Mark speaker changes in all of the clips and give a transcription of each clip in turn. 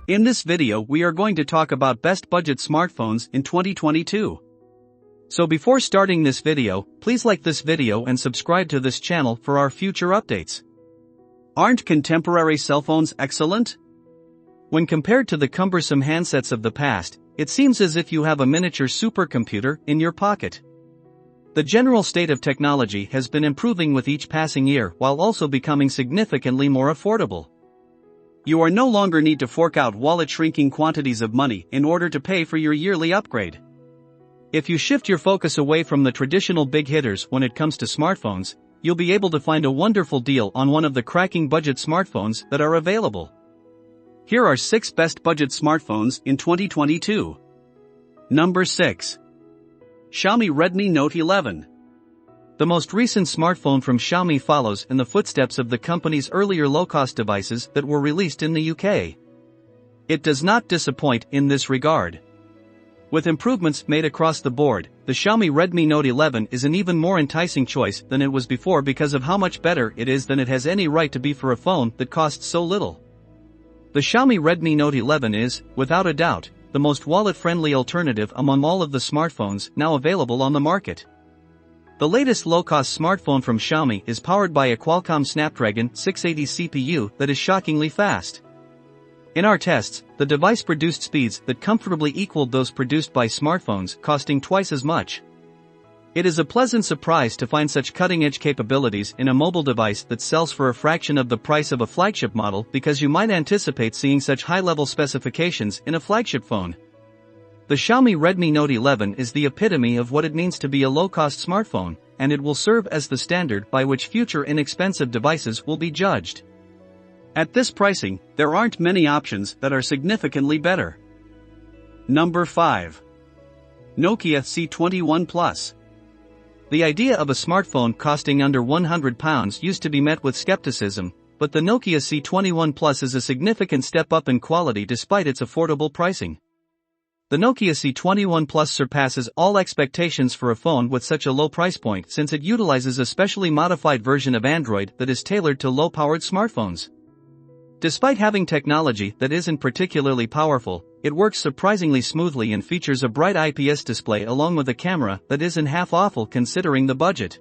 Speaker 1: In this video we are going to talk about best budget smartphones in 2022. So before starting this video, please like this video and subscribe to this channel for our future updates. Aren't contemporary cell phones excellent? When compared to the cumbersome handsets of the past, it seems as if you have a miniature supercomputer in your pocket. The general state of technology has been improving with each passing year while also becoming significantly more affordable. You are no longer need to fork out wallet-shrinking quantities of money in order to pay for your yearly upgrade. If you shift your focus away from the traditional big hitters when it comes to smartphones, you'll be able to find a wonderful deal on one of the cracking budget smartphones that are available. Here are 6 best budget smartphones in 2022. Number 6. Xiaomi Redmi Note 11. The most recent smartphone from Xiaomi follows in the footsteps of the company's earlier low-cost devices that were released in the UK. It does not disappoint in this regard. With improvements made across the board, the Xiaomi Redmi Note 11 is an even more enticing choice than it was before because of how much better it is than it has any right to be for a phone that costs so little. The Xiaomi Redmi Note 11 is, without a doubt, the most wallet-friendly alternative among all of the smartphones now available on the market. The latest low-cost smartphone from Xiaomi is powered by a Qualcomm Snapdragon 680 CPU that is shockingly fast. In our tests, the device produced speeds that comfortably equaled those produced by smartphones costing twice as much. It is a pleasant surprise to find such cutting-edge capabilities in a mobile device that sells for a fraction of the price of a flagship model because you might anticipate seeing such high-level specifications in a flagship phone. The Xiaomi Redmi Note 11 is the epitome of what it means to be a low-cost smartphone, and it will serve as the standard by which future inexpensive devices will be judged. At this pricing, there aren't many options that are significantly better. Number 5. Nokia C21 Plus. The idea of a smartphone costing under £100 used to be met with skepticism, but the Nokia C21 Plus is a significant step up in quality despite its affordable pricing. The Nokia C21 Plus surpasses all expectations for a phone with such a low price point since it utilizes a specially modified version of Android that is tailored to low-powered smartphones. Despite having technology that isn't particularly powerful, it works surprisingly smoothly and features a bright IPS display along with a camera that isn't half awful considering the budget.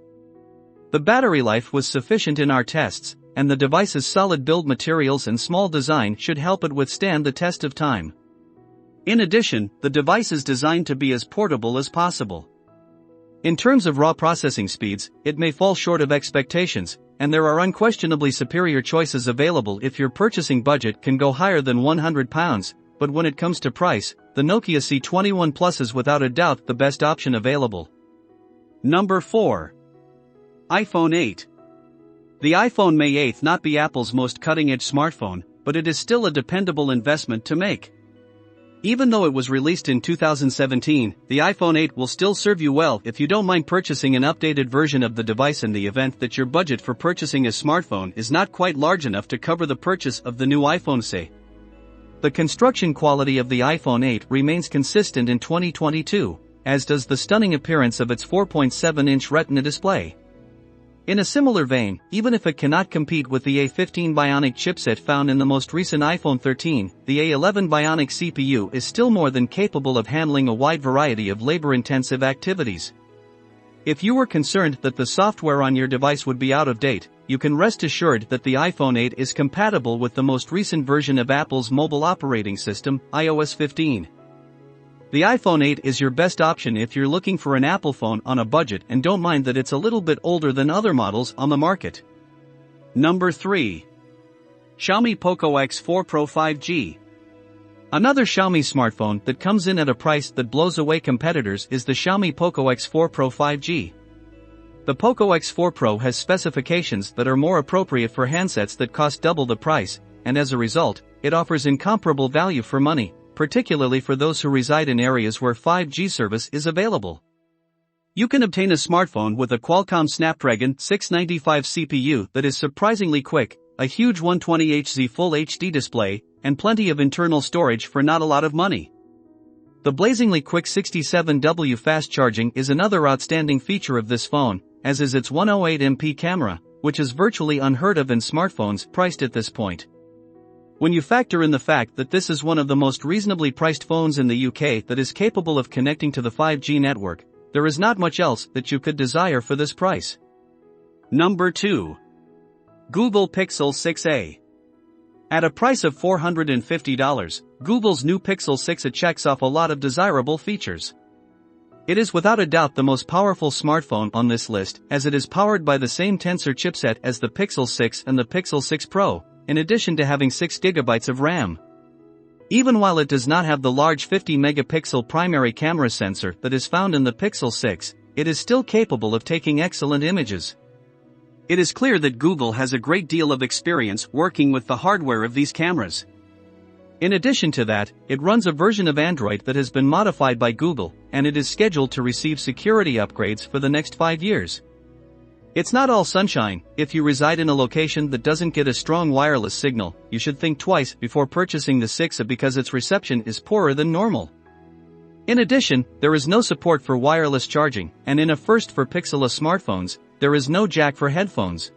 Speaker 1: The battery life was sufficient in our tests, and the device's solid build materials and small design should help it withstand the test of time. In addition, the device is designed to be as portable as possible. In terms of raw processing speeds, it may fall short of expectations, and there are unquestionably superior choices available if your purchasing budget can go higher than £100, but when it comes to price, the Nokia C21 Plus is without a doubt the best option available. Number 4. iPhone 8. The iPhone May 8 not be Apple's most cutting-edge smartphone, but it is still a dependable investment to make. Even though it was released in 2017, the iPhone 8 will still serve you well if you don't mind purchasing an updated version of the device in the event that your budget for purchasing a smartphone is not quite large enough to cover the purchase of the new iPhone SE. The construction quality of the iPhone 8 remains consistent in 2022, as does the stunning appearance of its 4.7-inch Retina display. In a similar vein, even if it cannot compete with the A15 Bionic chipset found in the most recent iPhone 13, the A11 Bionic CPU is still more than capable of handling a wide variety of labor-intensive activities. If you were concerned that the software on your device would be out of date, you can rest assured that the iPhone 8 is compatible with the most recent version of Apple's mobile operating system, iOS 15. The iPhone 8 is your best option if you're looking for an Apple phone on a budget and don't mind that it's a little bit older than other models on the market. Number 3. Xiaomi Poco X4 Pro 5G. Another Xiaomi smartphone that comes in at a price that blows away competitors is the Xiaomi Poco X4 Pro 5G. The Poco X4 Pro has specifications that are more appropriate for handsets that cost double the price, and as a result, it offers incomparable value for money, particularly for those who reside in areas where 5G service is available. You can obtain a smartphone with a Qualcomm Snapdragon 695 CPU that is surprisingly quick, a huge 120Hz Full HD display, and plenty of internal storage for not a lot of money. The blazingly quick 67W fast charging is another outstanding feature of this phone, as is its 108MP camera, which is virtually unheard of in smartphones priced at this point. When you factor in the fact that this is one of the most reasonably priced phones in the UK that is capable of connecting to the 5G network, there is not much else that you could desire for this price. Number 2. Google Pixel 6a. At a price of $450, Google's new Pixel 6a checks off a lot of desirable features. It is without a doubt the most powerful smartphone on this list, as it is powered by the same Tensor chipset as the Pixel 6 and the Pixel 6 Pro, in addition to having 6GB of RAM. Even while it does not have the large 50-megapixel primary camera sensor that is found in the Pixel 6, it is still capable of taking excellent images. It is clear that Google has a great deal of experience working with the hardware of these cameras. In addition to that, it runs a version of Android that has been modified by Google, and it is scheduled to receive security upgrades for the next 5 years. It's not all sunshine. If you reside in a location that doesn't get a strong wireless signal, you should think twice before purchasing the 6a because its reception is poorer than normal. In addition, there is no support for wireless charging, and in a first for Pixel smartphones, there is no jack for headphones.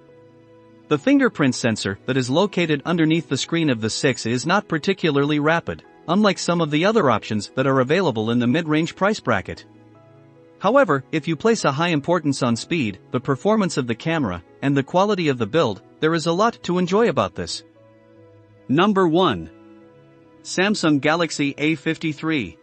Speaker 1: The fingerprint sensor that is located underneath the screen of the 6 is not particularly rapid, unlike some of the other options that are available in the mid-range price bracket. However, if you place a high importance on speed, the performance of the camera, and the quality of the build, there is a lot to enjoy about this. Number 1. Samsung Galaxy A53.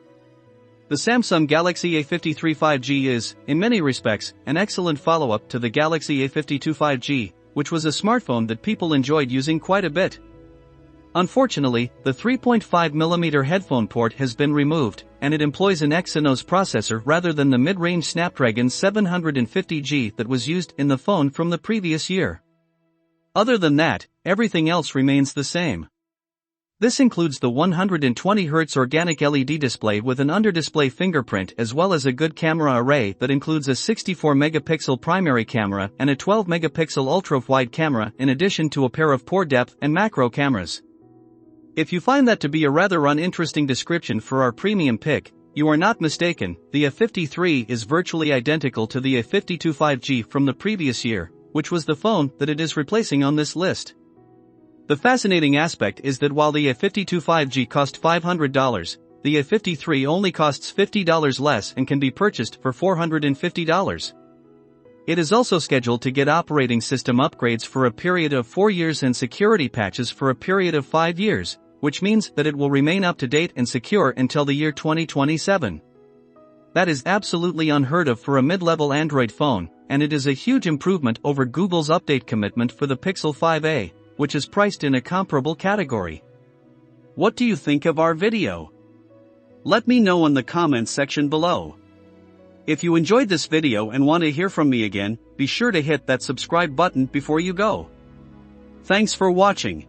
Speaker 1: The Samsung Galaxy A53 5G is, in many respects, an excellent follow-up to the Galaxy A52 5G, which was a smartphone that people enjoyed using quite a bit. Unfortunately, the 3.5mm headphone port has been removed, and it employs an Exynos processor rather than the mid-range Snapdragon 750G that was used in the phone from the previous year. Other than that, everything else remains the same. This includes the 120Hz organic LED display with an under-display fingerprint as well as a good camera array that includes a 64-megapixel primary camera and a 12-megapixel ultra-wide camera in addition to a pair of poor depth and macro cameras. If you find that to be a rather uninteresting description for our premium pick, you are not mistaken. The A53 is virtually identical to the A52 5G from the previous year, which was the phone that it is replacing on this list. The fascinating aspect is that while the A52 5G cost $500, the A53 only costs $50 less and can be purchased for $450. It is also scheduled to get operating system upgrades for a period of 4 years and security patches for a period of 5 years, which means that it will remain up to date and secure until the year 2027. That is absolutely unheard of for a mid-level Android phone, and it is a huge improvement over Google's update commitment for the Pixel 5a, which is priced in a comparable category. What do you think of our video? Let me know in the comments section below. If you enjoyed this video and want to hear from me again, be sure to hit that subscribe button before you go. Thanks for watching.